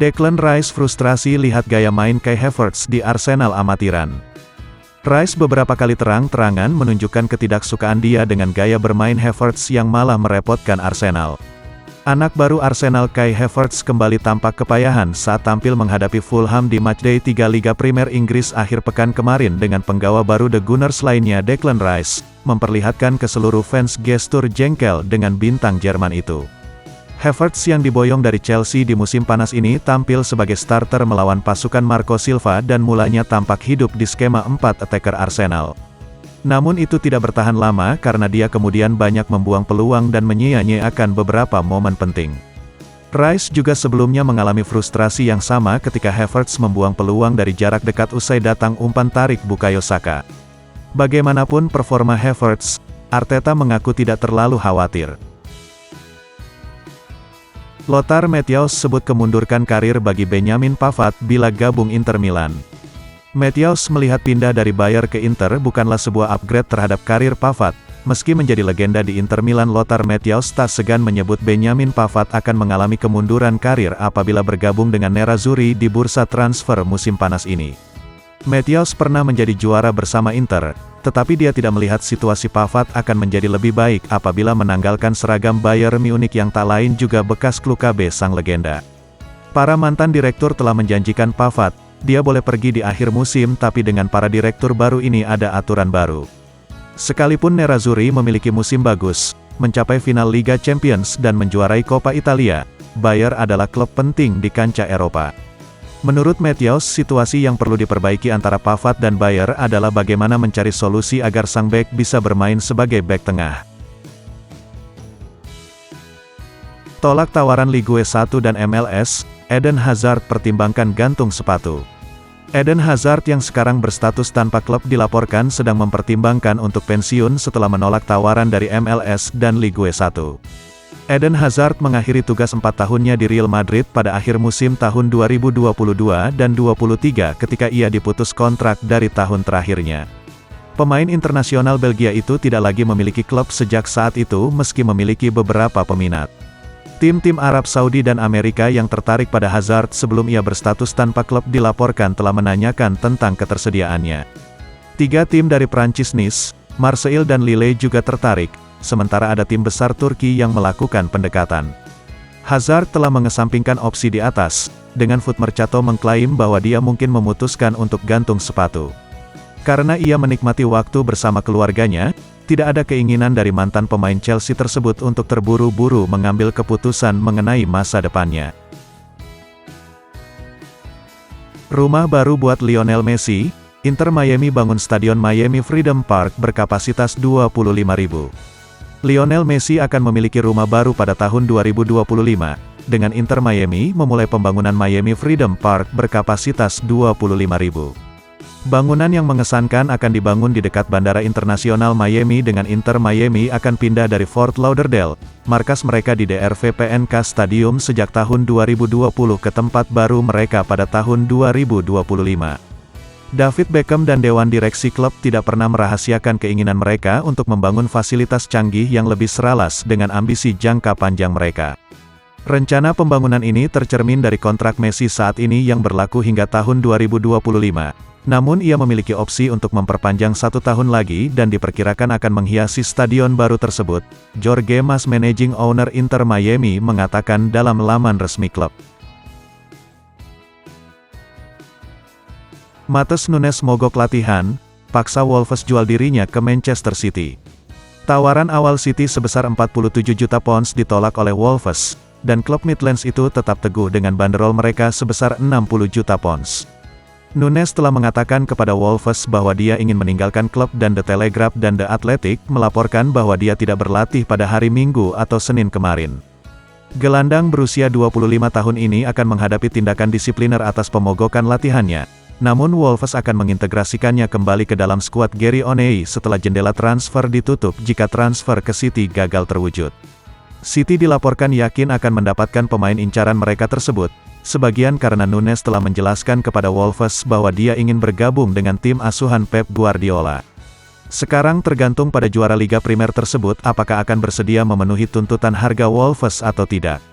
Declan Rice frustrasi lihat gaya main Kai Havertz di Arsenal amatiran. Rice beberapa kali terang-terangan menunjukkan ketidaksukaan dia dengan gaya bermain Havertz yang malah merepotkan Arsenal. Anak baru Arsenal Kai Havertz kembali tampak kepayahan saat tampil menghadapi Fulham di matchday 3 Liga Primer Inggris akhir pekan kemarin dengan penggawa baru The Gunners lainnya Declan Rice, memperlihatkan ke seluruh fans gestur jengkel dengan bintang Jerman itu. Havertz yang diboyong dari Chelsea di musim panas ini tampil sebagai starter melawan pasukan Marco Silva dan mulanya tampak hidup di skema 4 attacker Arsenal. Namun itu tidak bertahan lama karena dia kemudian banyak membuang peluang dan menyia-nyiakan beberapa momen penting. Rice juga sebelumnya mengalami frustrasi yang sama ketika Havertz membuang peluang dari jarak dekat usai datang umpan tarik Bukayo Saka. Bagaimanapun performa Havertz, Arteta mengaku tidak terlalu khawatir. Lothar Matthäus sebut kemundurkan karir bagi Benjamin Pavard bila gabung Inter Milan. Matthäus melihat pindah dari Bayer ke Inter bukanlah sebuah upgrade terhadap karir Pavard. Meski menjadi legenda di Inter Milan, Lothar Matthäus tak segan menyebut Benjamin Pavard akan mengalami kemunduran karir apabila bergabung dengan Nerazzurri di bursa transfer musim panas ini. Matthäus pernah menjadi juara bersama Inter, tetapi dia tidak melihat situasi Pavard akan menjadi lebih baik apabila menanggalkan seragam Bayern Munich yang tak lain juga bekas klub KB sang legenda. Para mantan direktur telah menjanjikan Pavard, dia boleh pergi di akhir musim tapi dengan para direktur baru ini ada aturan baru. Sekalipun Nerazzurri memiliki musim bagus, mencapai final Liga Champions dan menjuarai Coppa Italia, Bayer adalah klub penting di kancah Eropa. Menurut Matthäus, situasi yang perlu diperbaiki antara Pavard dan Bayer adalah bagaimana mencari solusi agar sang bek bisa bermain sebagai bek tengah. Tolak tawaran Ligue 1 dan MLS, Eden Hazard pertimbangkan gantung sepatu. Eden Hazard yang sekarang berstatus tanpa klub dilaporkan sedang mempertimbangkan untuk pensiun setelah menolak tawaran dari MLS dan Ligue 1. Eden Hazard mengakhiri tugas 4 tahunnya di Real Madrid pada akhir musim tahun 2022 dan 2023 ketika ia diputus kontrak dari tahun terakhirnya. Pemain internasional Belgia itu tidak lagi memiliki klub sejak saat itu meski memiliki beberapa peminat. Tim-tim Arab Saudi dan Amerika yang tertarik pada Hazard sebelum ia berstatus tanpa klub dilaporkan telah menanyakan tentang ketersediaannya. 3 tim dari Prancis Nice, Marseille dan Lille juga tertarik, sementara ada tim besar Turki yang melakukan pendekatan. Hazard telah mengesampingkan opsi di atas, dengan Foot Mercato mengklaim bahwa dia mungkin memutuskan untuk gantung sepatu. Karena ia menikmati waktu bersama keluarganya, tidak ada keinginan dari mantan pemain Chelsea tersebut untuk terburu-buru mengambil keputusan mengenai masa depannya. Rumah baru buat Lionel Messi, Inter Miami bangun Stadion Miami Freedom Park berkapasitas 25.000. Lionel Messi akan memiliki rumah baru pada tahun 2025, dengan Inter Miami memulai pembangunan Miami Freedom Park berkapasitas 25.000. Bangunan yang mengesankan akan dibangun di dekat Bandara Internasional Miami dengan Inter Miami akan pindah dari Fort Lauderdale, markas mereka di DRV PNK Stadium sejak tahun 2020 ke tempat baru mereka pada tahun 2025. David Beckham dan Dewan Direksi klub tidak pernah merahasiakan keinginan mereka untuk membangun fasilitas canggih yang lebih seralas dengan ambisi jangka panjang mereka. Rencana pembangunan ini tercermin dari kontrak Messi saat ini yang berlaku hingga tahun 2025. Namun ia memiliki opsi untuk memperpanjang 1 tahun lagi dan diperkirakan akan menghiasi stadion baru tersebut, Jorge Mas, Managing Owner Inter Miami, mengatakan dalam laman resmi klub. Matheus Nunes mogok latihan, paksa Wolves jual dirinya ke Manchester City. Tawaran awal City sebesar 47 juta pounds ditolak oleh Wolves, dan klub Midlands itu tetap teguh dengan banderol mereka sebesar 60 juta pounds. Nunes telah mengatakan kepada Wolves bahwa dia ingin meninggalkan klub dan The Telegraph dan The Athletic melaporkan bahwa dia tidak berlatih pada hari Minggu atau Senin kemarin. Gelandang berusia 25 tahun ini akan menghadapi tindakan disipliner atas pemogokan latihannya. Namun Wolves akan mengintegrasikannya kembali ke dalam skuad Gary O'Neill setelah jendela transfer ditutup jika transfer ke City gagal terwujud. City dilaporkan yakin akan mendapatkan pemain incaran mereka tersebut, sebagian karena Nunes telah menjelaskan kepada Wolves bahwa dia ingin bergabung dengan tim asuhan Pep Guardiola. Sekarang tergantung pada juara Liga Primer tersebut apakah akan bersedia memenuhi tuntutan harga Wolves atau tidak.